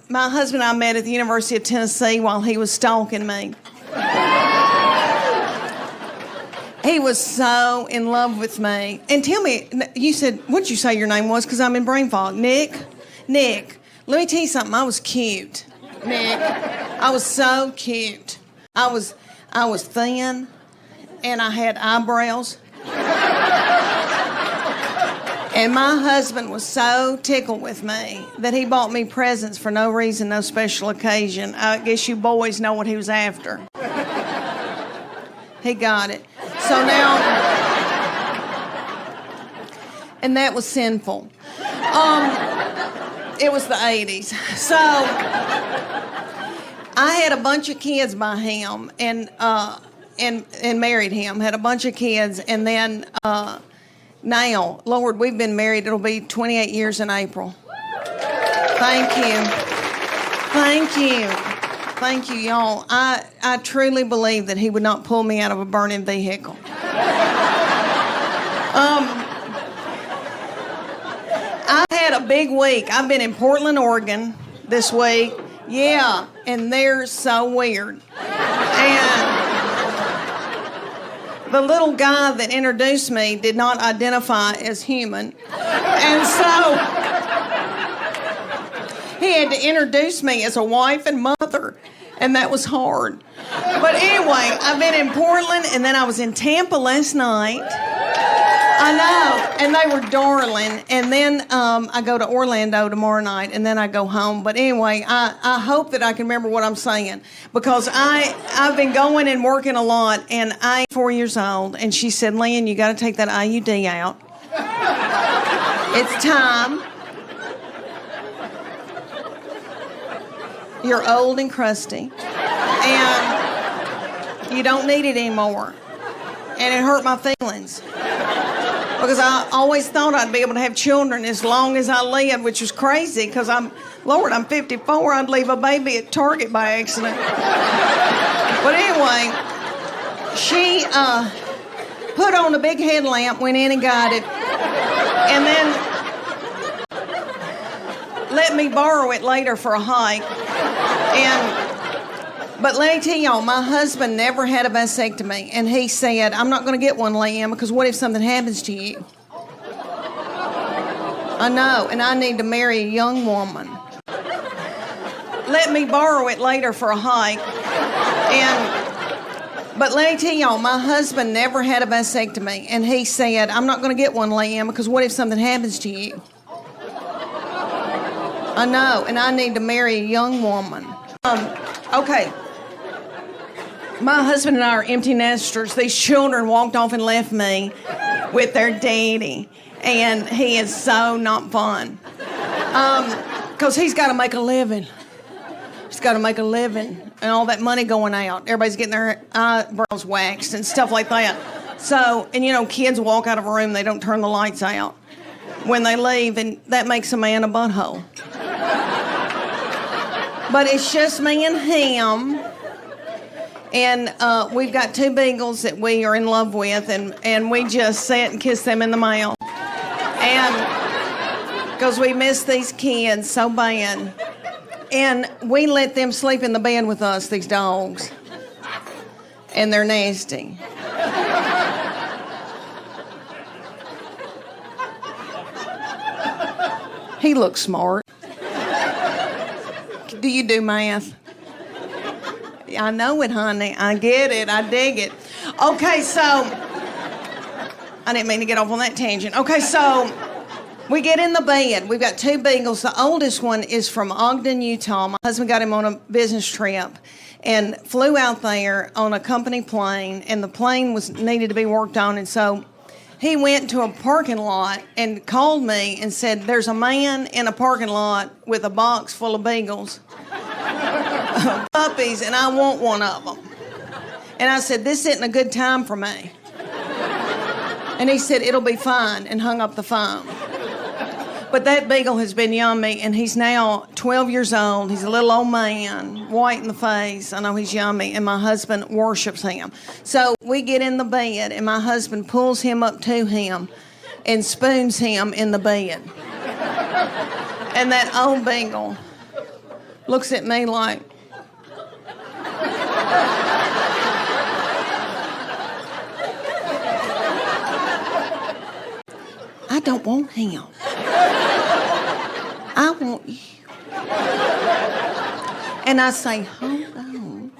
My husband and I met at the University of Tennessee while he was stalking me. He was so in love with me. And tell me, you said, what did you say your name was? Because I'm in brain fog. Nick, let me tell you something. I was cute, Nick. I was so cute. I was thin, and I had eyebrows. And my husband was so tickled with me that he bought me presents for no reason, no special occasion. I guess you boys know what he was after. He got it. So now, and that was sinful. It was the 80s. So I had a bunch of kids by him and married him, had a bunch of kids, and then now, Lord, we've been married, it'll be 28 years in April. Thank you. Thank you. Thank you, y'all. I truly believe that he would not pull me out of a burning vehicle. I had a big week. I've been in Portland, Oregon this week. Yeah, and they're so weird. And the little guy that introduced me did not identify as human. And so he had to introduce me as a wife and mother, and that was hard. But anyway, I've been in Portland, and then I was in Tampa last night. I know, and they were darling. And then I go to Orlando tomorrow night, and then I go home. But anyway, I hope that I can remember what I'm saying, because I've been going and working a lot, and I'm 4 years old, and she said, Leanne, you got to take that IUD out. It's time. You're old and crusty, and you don't need it anymore. And it hurt my feelings, because I always thought I'd be able to have children as long as I lived, which was crazy, because I'm 54, I'd leave a baby at Target by accident. But anyway, she put on a big headlamp, went in and got it, and then let me borrow it later for a hike. But let me tell y'all, my husband never had a vasectomy, and he said, I'm not going to get one, Leanne, because what if something happens to you? I know, and I need to marry a young woman. Let me borrow it later for a hike. But let me tell y'all, my husband never had a vasectomy, and he said, I'm not going to get one, Leanne, because what if something happens to you? I know, and I need to marry a young woman. Okay. My husband and I are empty nesters. These children walked off and left me with their daddy, and he is so not fun. Because he's got to make a living. He's got to make a living, and all that money going out. Everybody's getting their eyebrows waxed and stuff like that. So, and you know, kids walk out of a room, they don't turn the lights out when they leave, and that makes a man a butthole. But it's just me and him, and we've got 2 beagles that we are in love with, and we just sit and kiss them in the mouth. And because we miss these kids so bad. And we let them sleep in the bed with us, these dogs. And they're nasty. He looks smart. Do you do math? I know it, honey. I get it. I dig it. Okay, so I didn't mean to get off on that tangent. Okay, so we get in the bed. We've got 2 beagles. The oldest one is from Ogden, Utah. My husband got him on a business trip and flew out there on a company plane, and the plane needed to be worked on, and so he went to a parking lot and called me and said, there's a man in a parking lot with a box full of beagles, puppies, and I want one of them. And I said, this isn't a good time for me. And he said, it'll be fine, and hung up the phone. But that beagle has been yummy, and he's now 12 years old. He's a little old man, white in the face. I know he's yummy, and my husband worships him. So we get in the bed, and my husband pulls him up to him and spoons him in the bed. And that old beagle looks at me like, I don't want him. I want you. And I say, hold on.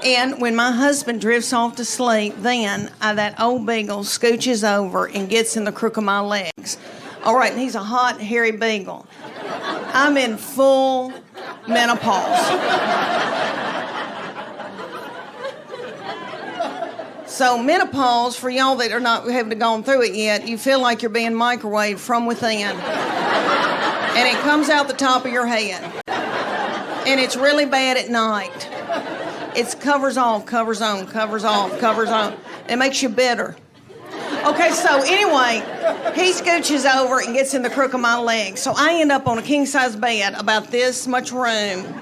And when my husband drifts off to sleep, then that old beagle scooches over and gets in the crook of my legs. All right, and he's a hot, hairy beagle. I'm in full menopause. So menopause, for y'all that are not haven't gone through it yet, you feel like you're being microwaved from within. And it comes out the top of your head. And it's really bad at night. It's covers off, covers on, covers off, covers on. It makes you bitter. Okay, so anyway, he scooches over and gets in the crook of my leg. So I end up on a king-size bed, about this much room.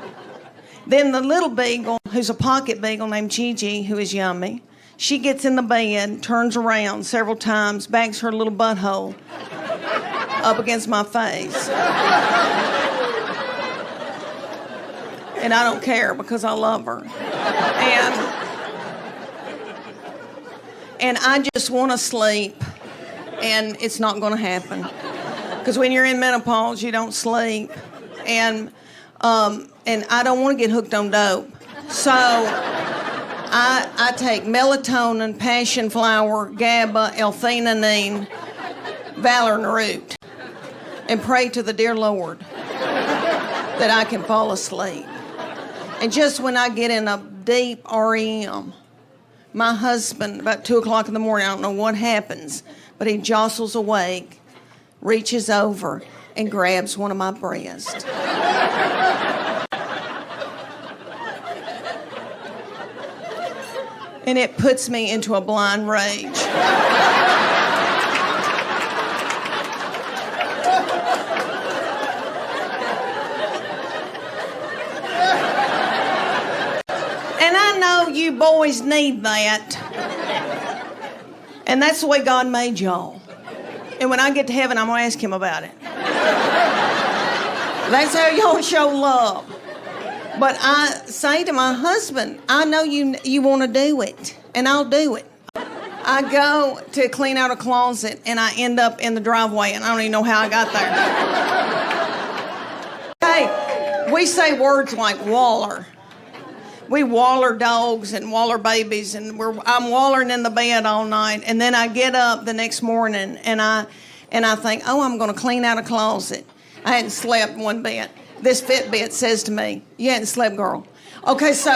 Then the little beagle, who's a pocket beagle named Gigi, who is yummy, she gets in the bed, turns around several times, bangs her little butthole up against my face. And I don't care because I love her. And I just want to sleep, and it's not going to happen. Because when you're in menopause, you don't sleep. And I don't want to get hooked on dope. So I take melatonin, passion flower, GABA, L-theanine, valerian root, and pray to the dear Lord that I can fall asleep. And just when I get in a deep REM, my husband, about 2 o'clock in the morning, I don't know what happens, but he jostles awake, reaches over, and grabs one of my breasts. And it puts me into a blind rage. And I know you boys need that. And that's the way God made y'all. And when I get to heaven, I'm going to ask him about it. That's how y'all show love. But I say to my husband, I know you want to do it, and I'll do it. I go to clean out a closet, and I end up in the driveway, and I don't even know how I got there. Hey, we say words like waller. We waller dogs and waller babies, and I'm wallering in the bed all night, and then I get up the next morning, and I think, oh, I'm going to clean out a closet. I hadn't slept one bit. This Fitbit says to me, you hadn't slept, girl. Okay, so